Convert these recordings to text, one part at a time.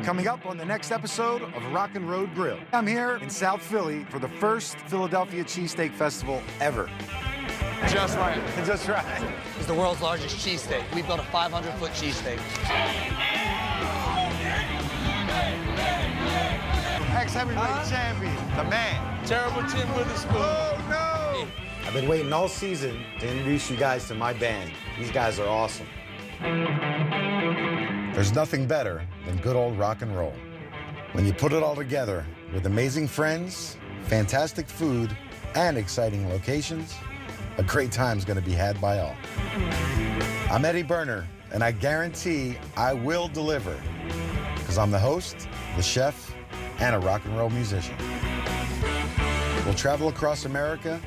Coming up on the next episode of Rockin Road Grill. I'm here in South Philly for the first Philadelphia Cheesesteak Festival ever. Just right. Just right. It's the world's largest cheesesteak. We built a 500-foot cheesesteak. Ex-heavyweight champion, the man. Terrible Tim Witherspoon. Oh, no! I've been waiting all season to introduce you guys to my band. These guys are awesome. There's nothing better than good old rock and roll. When you put it all together with amazing friends, fantastic food, and exciting locations, a great time's gonna be had by all. I'm Eddie Berner, and I guarantee I will deliver, because I'm the host, the chef, and a rock and roll musician. We'll travel across America,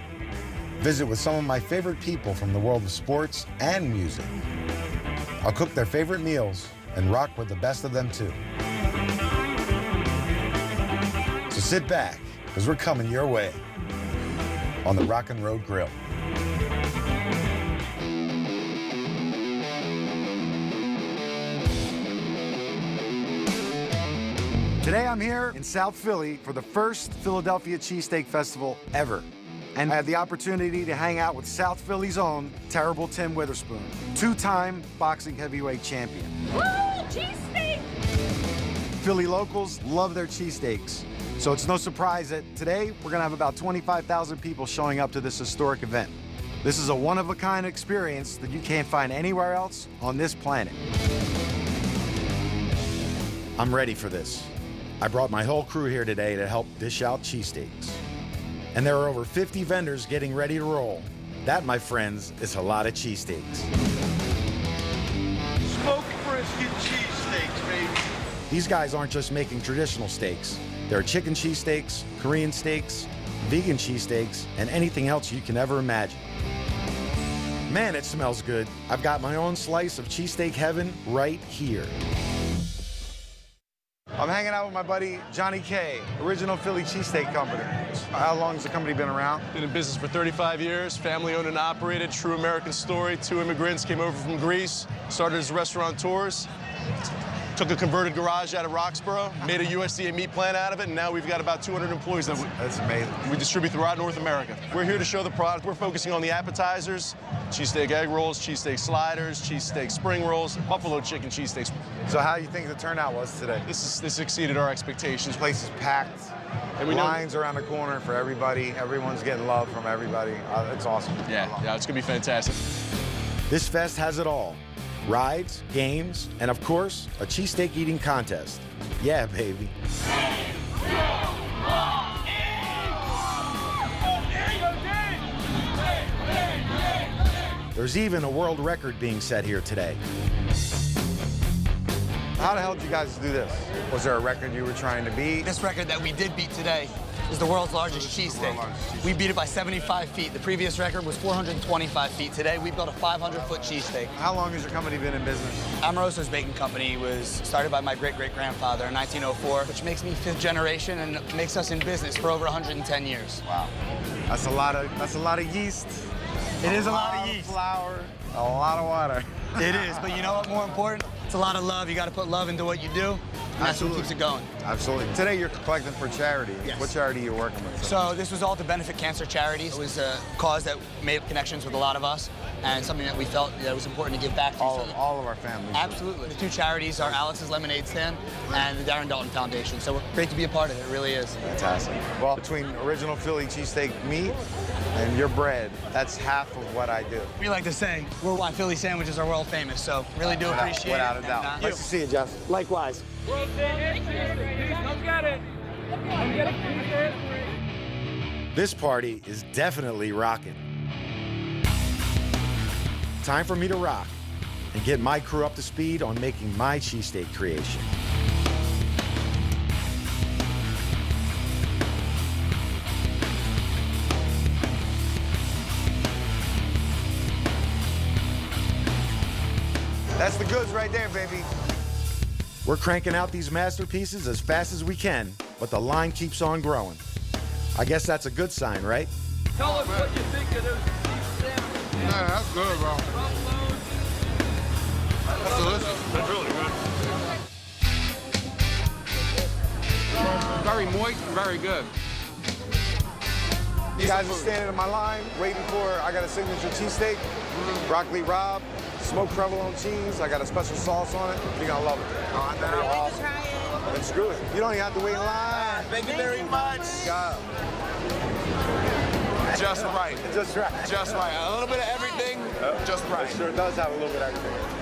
visit with some of my favorite people from the world of sports and music. I'll cook their favorite meals and rock with the best of them too. So sit back, because we're coming your way on the Rockin Road Grill. Today I'm here in South Philly for the first Philadelphia Cheesesteak Festival ever. And I had the opportunity to hang out with South Philly's own terrible Tim Witherspoon, two-time boxing heavyweight champion. Woo! Cheesesteak! Philly locals love their cheesesteaks. So it's no surprise that today we're gonna have about 25,000 people showing up to this historic event. This is a one-of-a-kind experience that you can't find anywhere else on this planet. I'm ready for this. I brought my whole crew here today to help dish out cheesesteaks. And there are over 50 vendors getting ready to roll. That, my friends, is a lot of cheesesteaks. Smoked brisket cheesesteaks, baby. These guys aren't just making traditional steaks. There are chicken cheesesteaks, Korean steaks, vegan cheesesteaks, and anything else you can ever imagine. Man, it smells good. I've got my own slice of cheesesteak heaven right here. I'm hanging out with my buddy Johnny K, original Philly Cheesesteak Company. How long has the company been around? Been in business for 35 years, family owned and operated, true American story. 2 immigrants came over from Greece, started as restaurateurs, took a converted garage out of Roxborough, made a USDA meat plant out of it, and now we've got about 200 employees that That's amazing. we distribute throughout North America. We're here to show the product. We're focusing on the appetizers, cheesesteak egg rolls, cheesesteak sliders, cheesesteak spring rolls, buffalo chicken cheesesteaks. So how do you think the turnout was today? This exceeded our expectations. This place is packed. And we know- Lines around the corner for everybody. Everyone's getting love from everybody. It's awesome. Yeah, it's gonna be fantastic. This fest has it all. Rides, games, and of course, a cheesesteak eating contest. Yeah, baby. There's even a world record being set here today. How the hell did you guys do this? Was there a record you were trying to beat? This record that we did beat today is the world's largest cheesesteak. We beat it by 75 feet. The previous record was 425 feet. Today, we built a 500-foot cheesesteak. How long has your company been in business? Amoroso's Baking Company was started by my great-great-grandfather in 1904, which makes me 5th generation and makes us in business for over 110 years. Wow. That's a lot of yeast. It is a lot of yeast. Flour, a lot of water. It is, but you know what, more important? It's a lot of love. You got to put love into what you do, and that's what keeps it going. Absolutely. Today you're collecting for charity. Yes. What charity are you working with? So this was all to benefit cancer charities. It was a cause that made connections with a lot of us, and something that we felt that was important to give back to. All of our families. Absolutely. The 2 charities are Alex's Lemonade Stand and the Darren Dalton Foundation. So we're great to be a part of it. It really is. Fantastic. Well, between original Philly cheesesteak meat and your bread, that's half of what I do. We like to say we're why Philly sandwiches are world famous. So really do appreciate it. Without a doubt. And, Nice to see you, Jeff. Likewise. World famous cheesesteak. Come get it. Come get it. This party is definitely rocking. Time for me to rock and get my crew up to speed on making my cheesesteak creation. That's the goods right there, baby. We're cranking out these masterpieces as fast as we can, but the line keeps on growing. I guess that's a good sign, right? Tell us what you think of those cheese sandwiches. Yeah, that's good, bro. Provolone. That's delicious. That's really good. very moist, very good. You guys are standing in my line waiting for, I got a signature cheesesteak, broccoli rabe, smoked provolone cheese. I got a special sauce on it. You're gonna love it. Can't wait to try it. Then screw it. You don't even have to wait in line. Thank you very much. God. Just right. Just right. Just right. A little bit of everything, just right. It sure does have a little bit of everything.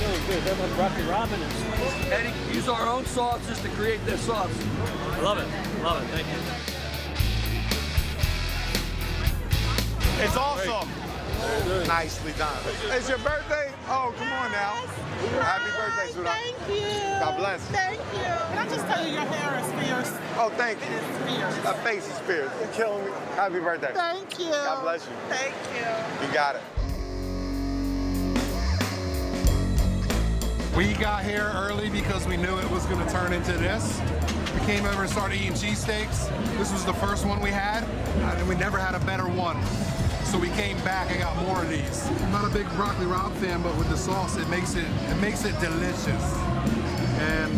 Really good. That was broccoli rabe in it. Eddie, use our own sauces to create this sauce. I love it. Love it. Thank you. It's awesome. Nicely done. It's your birthday? Oh, come on now. Happy birthday, sweetheart. Thank you. God bless. Thank you. Can I just tell you your hair is fierce? Oh, thank you. It is fierce. That face is fierce. You're killing me. Happy birthday. Thank you. God bless you. Thank you. You got it. We got here early because we knew it was going to turn into this. We came over and started eating cheesesteaks. This was the first one we had, and we never had a better one. So we came back and got more of these. I'm not a big broccoli rabe fan, but with the sauce, it makes it delicious. And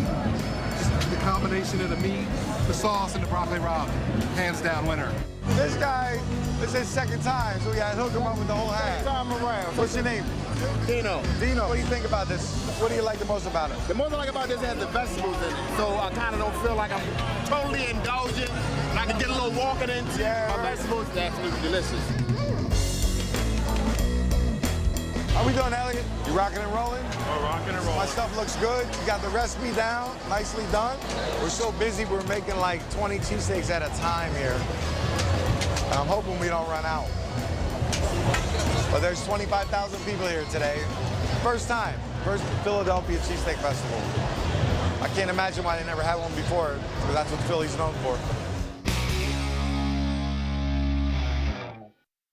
just the combination of the meat, the sauce, and the broccoli rabe, hands down winner. This guy, this is his second time, so we got to hook him up with the whole half. Time around. What's your name? Dino. Dino, what do you think about this? What do you like the most about it? The most I like about this has the vegetables in it, so I kind of don't feel like I'm totally indulgent. And I can get a little walking into my vegetables. It's absolutely delicious. How we doing, Elliot? You rocking and rolling? We're rocking and rolling. My stuff looks good. You got the recipe down, nicely done. We're so busy, we're making like 20 cheesesteaks at a time here. And I'm hoping we don't run out. But there's 25,000 people here today. First time, first Philadelphia Cheesesteak Festival. I can't imagine why they never had one before, because that's what Philly's known for.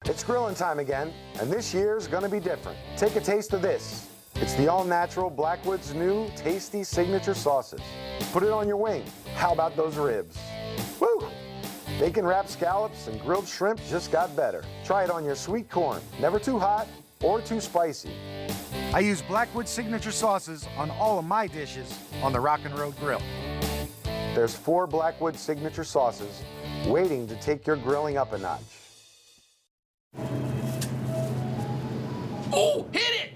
It's grilling time again, and this year's gonna be different. Take a taste of this. It's the all-natural Blackwood's new tasty signature sauces. Put it on your wing. How about those ribs? Woo! Bacon-wrapped scallops and grilled shrimp just got better. Try it on your sweet corn. Never too hot or too spicy. I use Blackwood signature sauces on all of my dishes on the Rockin Road Grill. There's 4 Blackwood signature sauces waiting to take your grilling up a notch. Oh, hit it!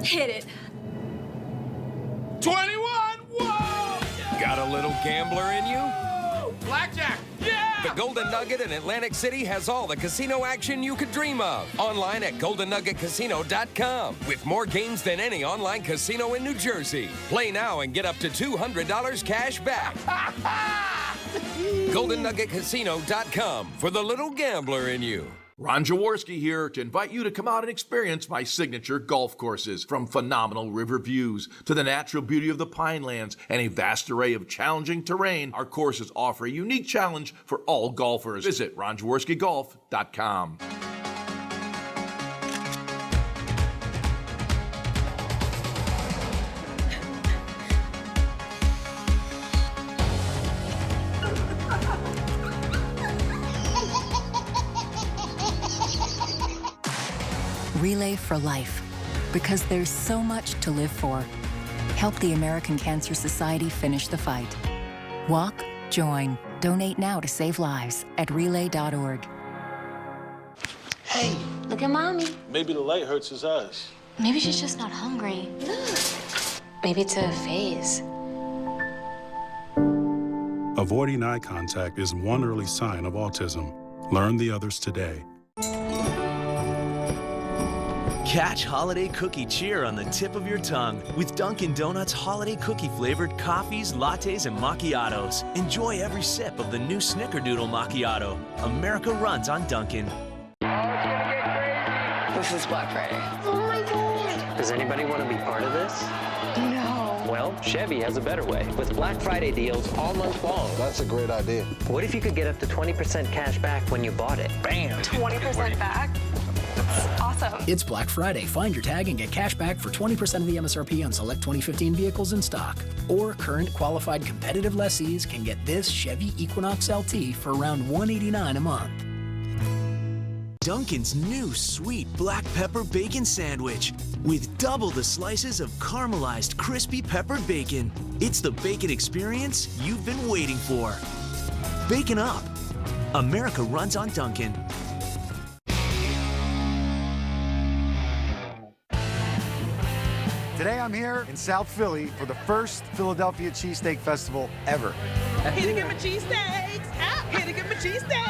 Hit it. 21! Whoa! Got a little gambler in you? Blackjack! Yeah! The Golden Nugget in Atlantic City has all the casino action you could dream of. Online at GoldenNuggetCasino.com. With more games than any online casino in New Jersey. Play now and get up to $200 cash back. GoldenNuggetCasino.com for the little gambler in you. Ron Jaworski here to invite you to come out and experience my signature golf courses. From phenomenal river views to the natural beauty of the Pinelands and a vast array of challenging terrain, our courses offer a unique challenge for all golfers. Visit RonJaworskiGolf.com. Relay for life, because there's so much to live for. Help the American Cancer Society finish the fight. Walk, join, donate now to save lives at relay.org. Hey, look at Mommy. Maybe the light hurts his eyes. Maybe she's just not hungry. Maybe it's a phase. Avoiding eye contact is one early sign of autism. Learn the others today. Catch holiday cookie cheer on the tip of your tongue with Dunkin' Donuts holiday cookie-flavored coffees, lattes, and macchiatos. Enjoy every sip of the new Snickerdoodle macchiato. America runs on Dunkin'. This is Black Friday. Oh my God. Does anybody want to be part of this? No. Well, Chevy has a better way with Black Friday deals all month long. That's a great idea. What if you could get up to 20% cash back when you bought it? Bam! 20% back? Awesome. It's Black Friday. Find your tag and get cash back for 20% of the MSRP on select 2015 vehicles in stock. Or current qualified competitive lessees can get this Chevy Equinox LT for around $189 a month. Dunkin's new sweet black pepper bacon sandwich with double the slices of caramelized crispy peppered bacon. It's the bacon experience you've been waiting for. Bacon up. America runs on Dunkin'. Today I'm here in South Philly for the first Philadelphia Cheesesteak Festival ever. Here to get my cheesesteaks. Here to get my cheesesteaks.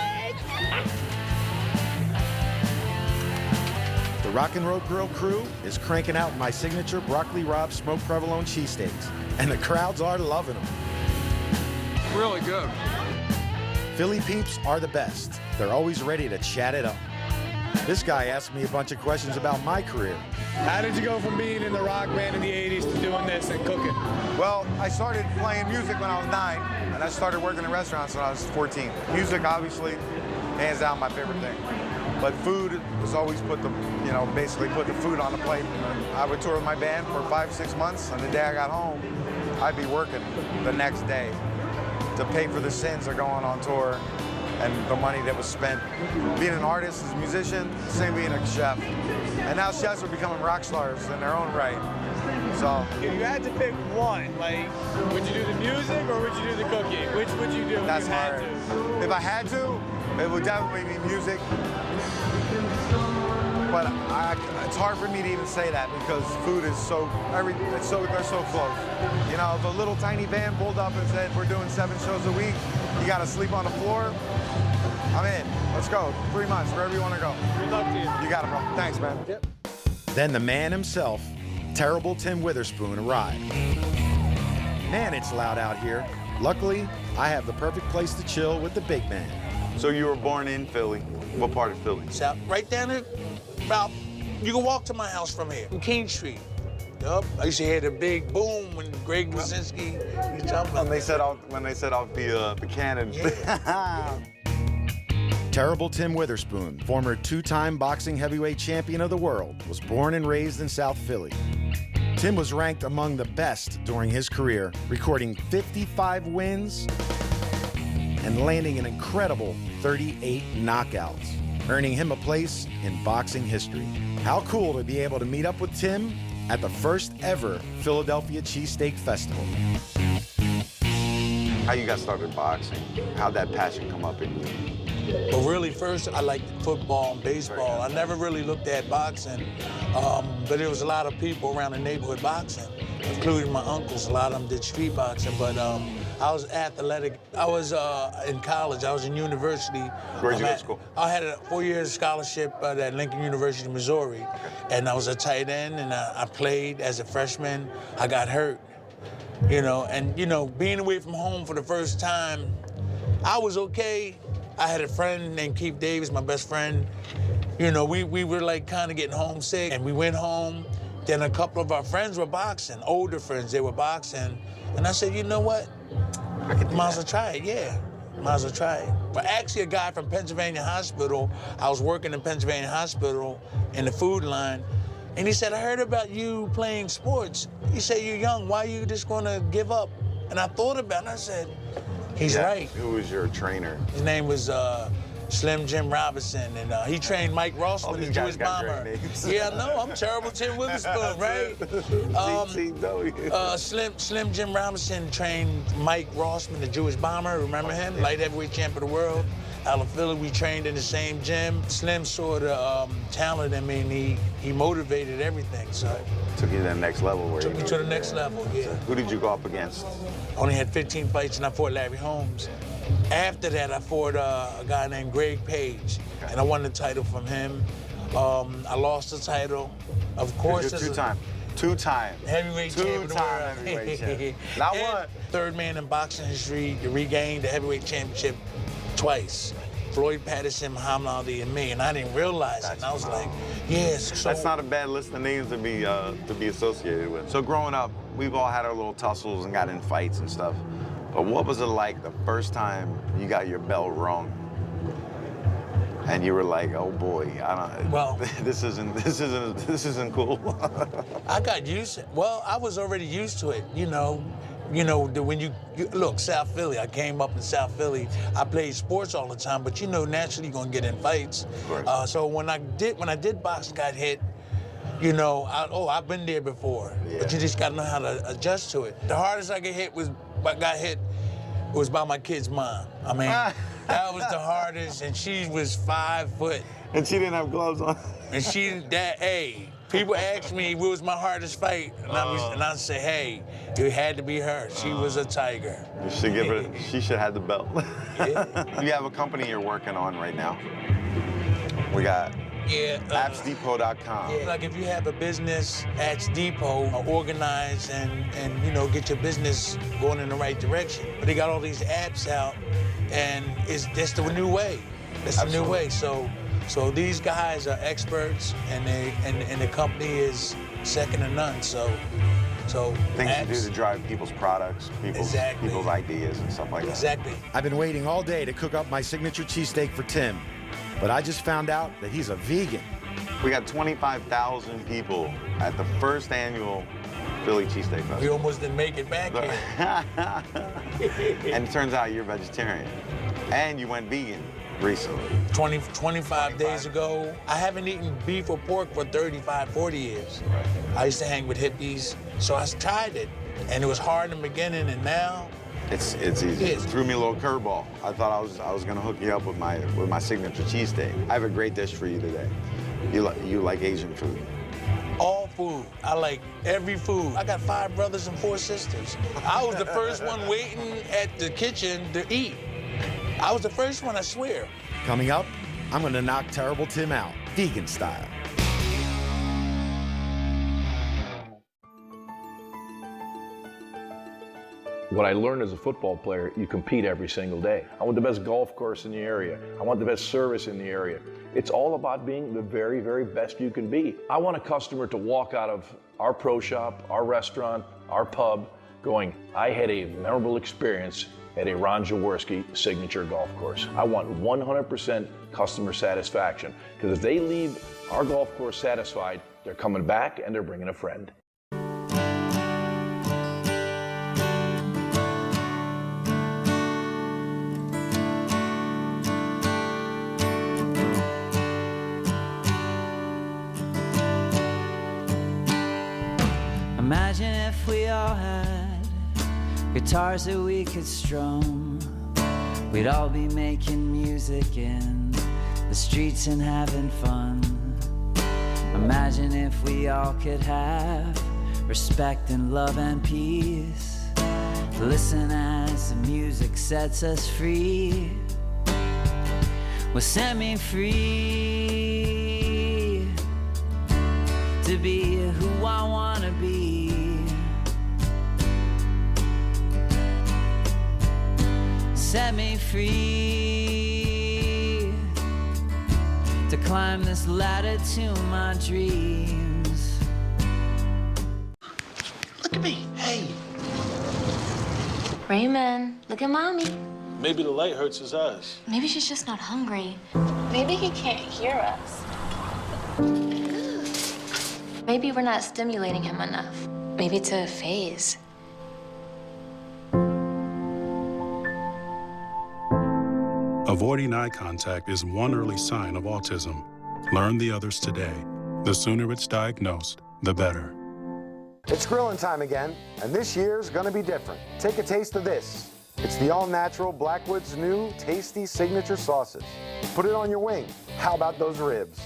The Rockin Road Grill crew is cranking out my signature broccoli rabe smoked provolone cheesesteaks, and the crowds are loving them. Really good. Philly peeps are the best. They're always ready to chat it up. This guy asked me a bunch of questions about my career. How did you go from being in the rock band in the 80s to doing this and cooking? Well, I started playing music when I was 9, and I started working in restaurants when I was 14. Music, obviously, hands down my favorite thing. But food was always basically put the food on the plate. I would tour with my band for 5-6 months, and the day I got home, I'd be working the next day to pay for the sins of going on tour and the money that was spent. Being an artist, as a musician, same being a chef. And now chefs are becoming rock stars in their own right. So If you had to pick one, like, would you do the music or would you do the cooking? Which would you do if that's you had hard. to? If I had to, it would definitely be music. But it's hard for me to even say that because food is they're so close. You know, if a little tiny van pulled up and said, we're doing 7 shows a week, you gotta sleep on the floor, I'm in. Let's go. 3 months, wherever you wanna go. Good luck to you. You got it, bro. Thanks, man. Yep. Then the man himself, terrible Tim Witherspoon, arrived. Man, it's loud out here. Luckily, I have the perfect place to chill with the big man. So you were born in Philly. What part of Philly? South, right down there, about, you can walk to my house from here, from King Street. Yup. I used to hear the big boom when Greg Wyszynski used to talk about When they said off the cannon. Yeah. Terrible Tim Witherspoon, former 2-time boxing heavyweight champion of the world, was born and raised in South Philly. Tim was ranked among the best during his career, recording 55 wins and landing an incredible 38 knockouts, earning him a place in boxing history. How cool to be able to meet up with Tim at the first ever Philadelphia Cheesesteak Festival. How you got started boxing? How'd that passion come up in you? Well, really, first, I liked football and baseball. I never really looked at boxing, but there was a lot of people around the neighborhood boxing, including my uncles. A lot of them did street boxing, but I was athletic. I was in college. I was in university. Where'd you go to school? I had a 4-year scholarship at Lincoln University, Missouri, and I was a tight end, and I played as a freshman. I got hurt, being away from home for the first time, I was okay. I had a friend named Keith Davis, my best friend. We were like kind of getting homesick, and we went home. Then a couple of our friends were boxing, older friends, they were boxing. And I said, you know what? Might as well try it, yeah. Might as well try it. But actually, a guy from Pennsylvania Hospital, I was working in Pennsylvania Hospital in the food line, and he said, I heard about you playing sports. He said, you're young, why are you just gonna give up? And I thought about it, and I said, he's right. Who was your trainer? His name was Slim Jim Robinson, and he trained Mike Rossman, the Jewish bomber. Yeah, I know, I'm terrible Tim Witherspoon, right? Slim Jim Robinson trained Mike Rossman, the Jewish bomber, remember him? Light heavyweight champion of the world. Out of Philly, we trained in the same gym. Slim saw the talent in me, and he motivated everything, so. Took you to the next level. Took me to the next level, yeah. Who did you go up against? Only had 15 fights, and I fought Larry Holmes. After that, I fought a guy named Greg Page, and I won the title from him. I lost the title, of course. You're two-time heavyweight champion of the world. Heavyweight champion. Not one. Third man in boxing history to regain the heavyweight championship twice. Floyd Patterson, Muhammad Ali, and me, and I didn't realize it. And I was like, yes. So that's not a bad list of names to be associated with. So growing up, we've all had our little tussles and got in fights and stuff. But what was it like the first time you got your bell rung? And you were like, oh boy, this isn't cool. I got used to it. Well, I was already used to it, You know, when you look, South Philly, I came up in South Philly. I played sports all the time, but you know, naturally you're gonna get in fights. Right. So when I did box, got hit, you know, I've been there before. Yeah. But you just gotta know how to adjust to it. The hardest I got hit was by my kid's mom. I mean, that was the hardest, and she was 5 foot. And she didn't have gloves on. And people ask me what was my hardest fight, and I say, hey, it had to be her. She was a tiger. You should give her. She should have the belt. Yeah. You have a company you're working on right now. We got appsdepot.com. Yeah, like if you have a business, Apps Depot, organize and you know, get your business going in the right direction. But they got all these apps out, and that's the new way. That's the new way. So these guys are experts, and the company is second to none. So things apps, you do to drive people's products, people's ideas and stuff like that. Exactly. I've been waiting all day to cook up my signature cheesesteak for Tim, but I just found out that he's a vegan. We got 25,000 people at the first annual Philly Cheesesteak Festival. We almost didn't make it back here. And it turns out you're vegetarian. And you went vegan recently. 25 days ago. I haven't eaten beef or pork for 35, 40 years. Right. I used to hang with hippies, so I tried it. And it was hard in the beginning, and now it's easy. It threw me a little curveball. I thought I was gonna hook you up with my signature cheesesteak. I have a great dish for you today. You like Asian food. All food. I like every food. I got 5 brothers and 4 sisters. I was the first one waiting at the kitchen to eat. I was the first one, I swear. Coming up, I'm gonna knock Terrible Tim out, vegan style. What I learned as a football player, you compete every single day. I want the best golf course in the area. I want the best service in the area. It's all about being the very, very best you can be. I want a customer to walk out of our pro shop, our restaurant, our pub, going, I had a memorable experience at a Ron Jaworski signature golf course. I want 100% customer satisfaction, because if they leave our golf course satisfied, they're coming back and they're bringing a friend. Imagine if we all had guitars that we could strum. We'd all be making music in the streets and having fun. Imagine if we all could have respect and love and peace. Listen as the music sets us free. Well, set me free to be who I wanna be. Set me free to climb this ladder to my dreams. Look at me, hey. Raymond, look at mommy. Maybe the light hurts his eyes. Maybe she's just not hungry. Maybe he can't hear us. Maybe we're not stimulating him enough. Maybe it's a phase. Avoiding eye contact is one early sign of autism. Learn the others today. The sooner it's diagnosed, the better. It's grilling time again, and this year's gonna be different. Take a taste of this. It's the all-natural Blackwood's new tasty signature sauces. Put it on your wing. How about those ribs?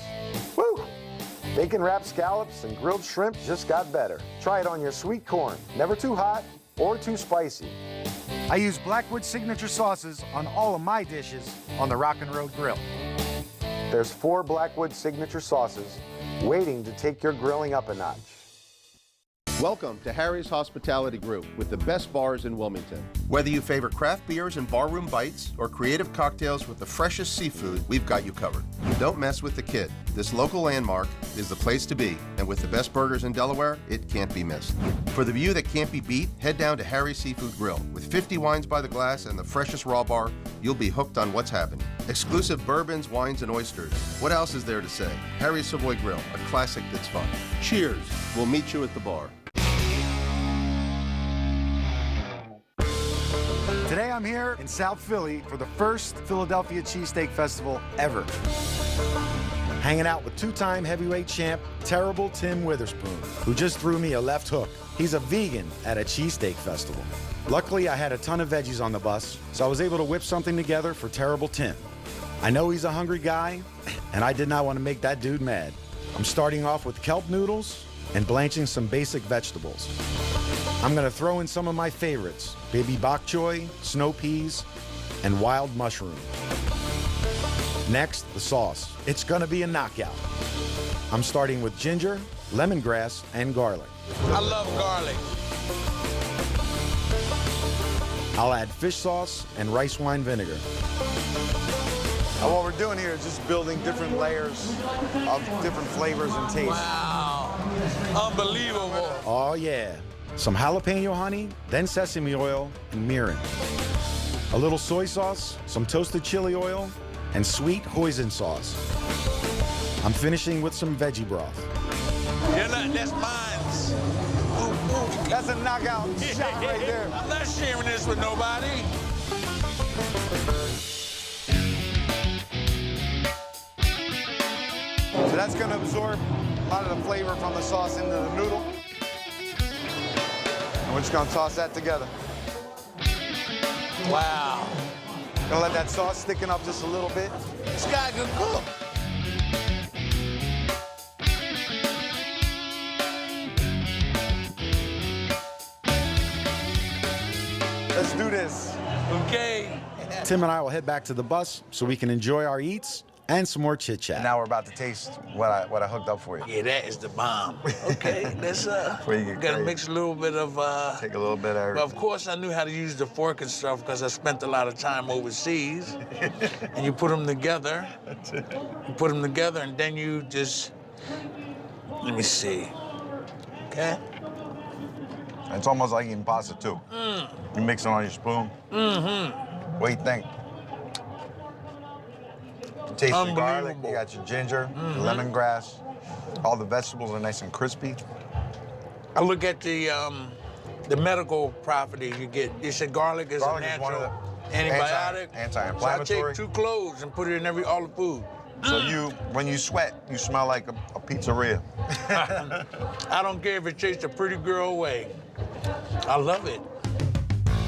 Woo! Bacon-wrapped scallops and grilled shrimp just got better. Try it on your sweet corn. Never too hot or too spicy. I use Blackwood signature sauces on all of my dishes on the Rockin Road Grill. There's 4 Blackwood signature sauces waiting to take your grilling up a notch. Welcome to Harry's Hospitality Group with the best bars in Wilmington. Whether you favor craft beers and barroom bites or creative cocktails with the freshest seafood, we've got you covered. Don't mess with the kid. This local landmark is the place to be, and with the best burgers in Delaware, it can't be missed. For the view that can't be beat, head down to Harry's Seafood Grill. With 50 wines by the glass and the freshest raw bar, you'll be hooked on what's happening. Exclusive bourbons, wines, and oysters. What else is there to say? Harry's Savoy Grill, a classic that's fun. Cheers. We'll meet you at the bar. Today I'm here in South Philly for the first Philadelphia Cheesesteak Festival ever. Hanging out with two-time heavyweight champ, Terrible Tim Witherspoon, who just threw me a left hook. He's a vegan at a cheesesteak festival. Luckily, I had a ton of veggies on the bus, so I was able to whip something together for Terrible Tim. I know he's a hungry guy, and I did not want to make that dude mad. I'm starting off with kelp noodles and blanching some basic vegetables. I'm gonna throw in some of my favorites, baby bok choy, snow peas, and wild mushroom. Next, the sauce. It's gonna be a knockout. I'm starting with ginger, lemongrass, and garlic. I love garlic. I'll add fish sauce and rice wine vinegar. And what we're doing here is just building different layers of different flavors and tastes. Wow, unbelievable. Oh yeah. Some jalapeno honey, then sesame oil and mirin. A little soy sauce, some toasted chili oil, and sweet hoisin sauce. I'm finishing with some veggie broth. You're not, that's mine. That's a knockout shot right there. I'm not sharing this with nobody. So that's gonna absorb a lot of the flavor from the sauce into the noodle. And we're just gonna toss that together. Wow. Gonna let that sauce thicken up just a little bit. This guy can cook. Let's do this. Okay. Tim and I will head back to the bus so we can enjoy our eats and some more chit chat. Now we're about to taste what I hooked up for you. Yeah, that is the bomb. Okay, let's gotta mix a little bit of take a little bit of everything. Well, of course I knew how to use the fork and stuff because I spent a lot of time overseas. And you put them together. You put them together and then you just let me see. Okay? It's almost like eating pasta too. You mix it on your spoon. Mm-hmm. What do you think? You taste the garlic, you got your ginger, your lemongrass. All the vegetables are nice and crispy. I look at the medical property you get. You said garlic is a natural one of the antibiotic. Anti-inflammatory. So I take 2 cloves and put it in all the food. So when you sweat, you smell like a pizzeria. I don't care if it chased a pretty girl away. I love it.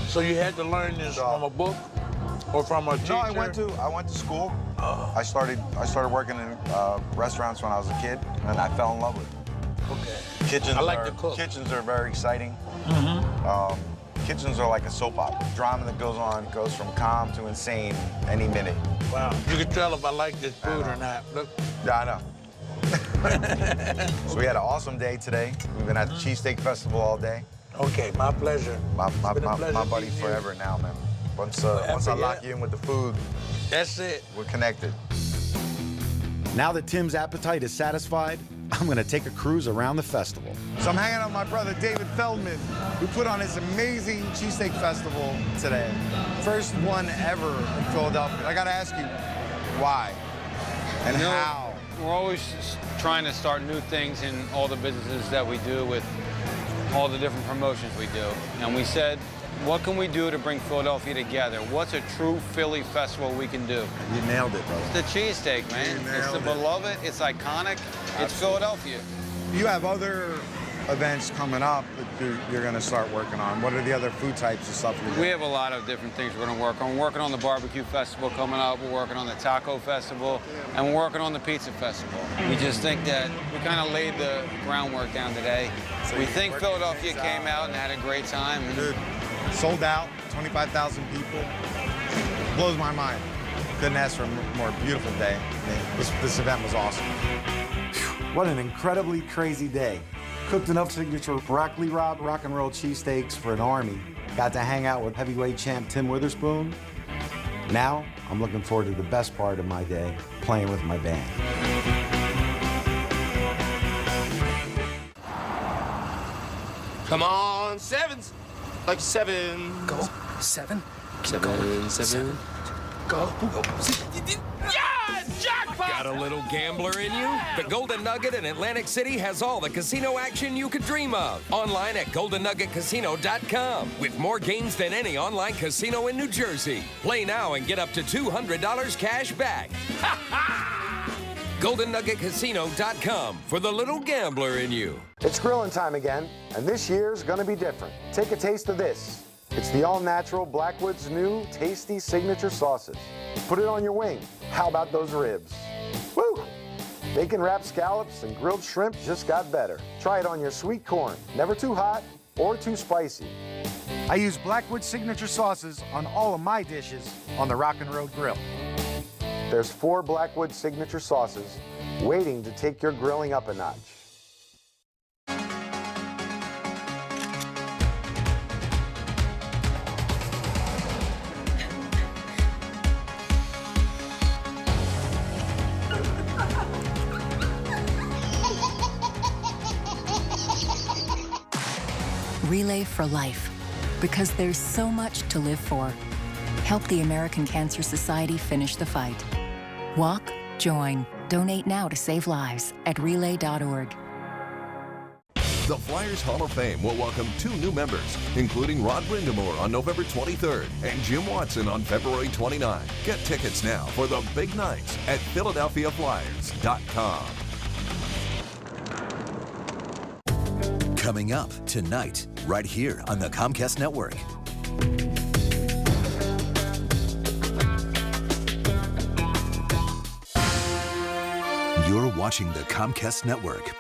So you had to learn this from a book or from a teacher? No, I went to school. I started working in restaurants when I was a kid, and I fell in love with it. Okay. Kitchens I like to cook. Kitchens are very exciting. Kitchens are like a soap opera. Drama that goes from calm to insane any minute. Wow. You can tell if I like this food or not. Look. Yeah, I know. So we had an awesome day today. We've been at the Cheesesteak Festival all day. Okay, my pleasure. My buddy forever now, man. Once I lock you in with the food, that's it. We're connected. Now that Tim's appetite is satisfied, I'm gonna take a cruise around the festival. So I'm hanging out with my brother David Feldman, who put on this amazing cheesesteak festival today. First one ever in Philadelphia. I gotta ask you, why and how? We're always trying to start new things in all the businesses that we do with all the different promotions we do. And we said, what can we do to bring Philadelphia together? What's a true Philly festival we can do? You nailed it, brother. It's the cheesesteak, man. It's the beloved, it's iconic, it's Philadelphia. You have other events coming up that you're gonna start working on. What are the other food types and stuff you're doing? We have a lot of different things we're gonna work on. We're working on the barbecue festival coming up, we're working on the taco festival, and we're working on the pizza festival. We just think that we kind of laid the groundwork down today. So we think Philadelphia came out and had a great time. Dude, sold out, 25,000 people. Blows my mind. Couldn't ask for a more beautiful day. This event was awesome. What an incredibly crazy day. Cooked enough signature broccoli rabe Rockin Road cheesesteaks for an army. Got to hang out with heavyweight champ Tim Witherspoon. Now, I'm looking forward to the best part of my day, playing with my band. Come on, sevens. Like 7. Go. 7. Seven. Go. Yeah! Jackpot! Got a little gambler in you? The Golden Nugget in Atlantic City has all the casino action you could dream of. Online at GoldenNuggetCasino.com with more games than any online casino in New Jersey. Play now and get up to $200 cash back. GoldenNuggetCasino.com for the little gambler in you. It's grilling time again, and this year's gonna be different. Take a taste of this. It's the all-natural Blackwood's new tasty signature sauces. Put it on your wing. How about those ribs? Woo! Bacon wrapped scallops and grilled shrimp just got better. Try it on your sweet corn. Never too hot or too spicy. I use Blackwood signature sauces on all of my dishes on the Rockin Road Grill. There's 4 Blackwood signature sauces waiting to take your grilling up a notch. Relay for life, because there's so much to live for. Help the American Cancer Society finish the fight. Walk, join, donate now to save lives at relay.org. The Flyers Hall of Fame will welcome 2 new members, including Rod Brindamore on November 23rd and Jim Watson on February 29th. Get tickets now for the big nights at PhiladelphiaFlyers.com. Coming up tonight, right here on the Comcast Network. You're watching the Comcast Network.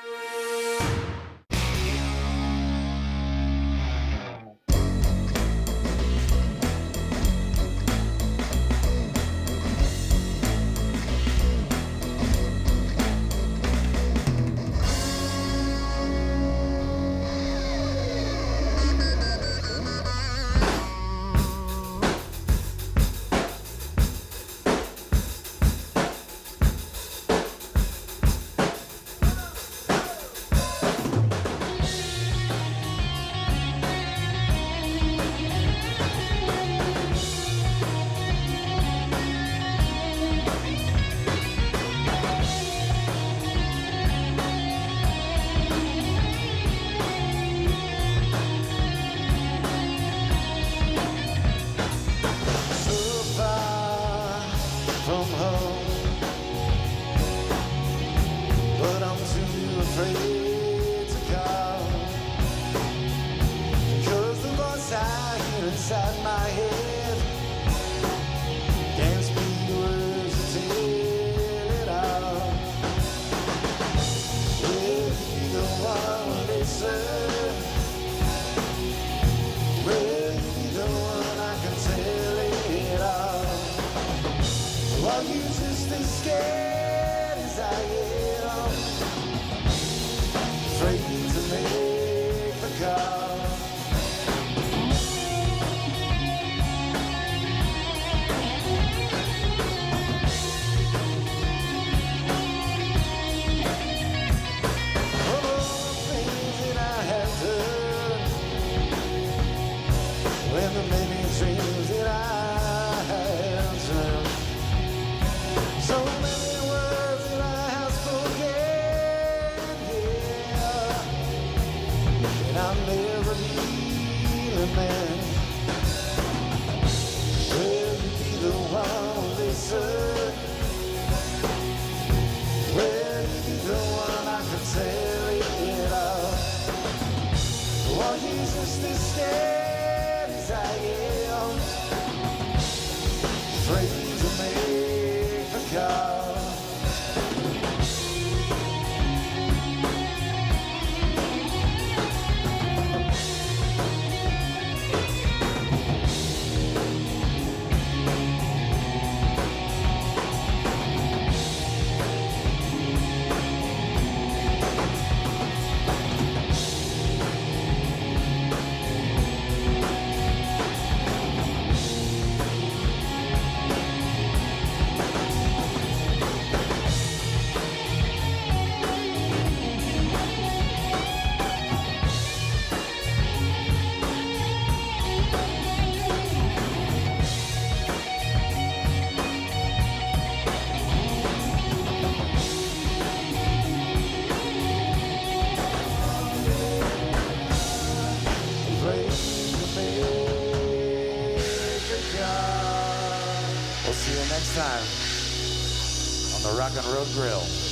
next time on the Rockin Road Grill.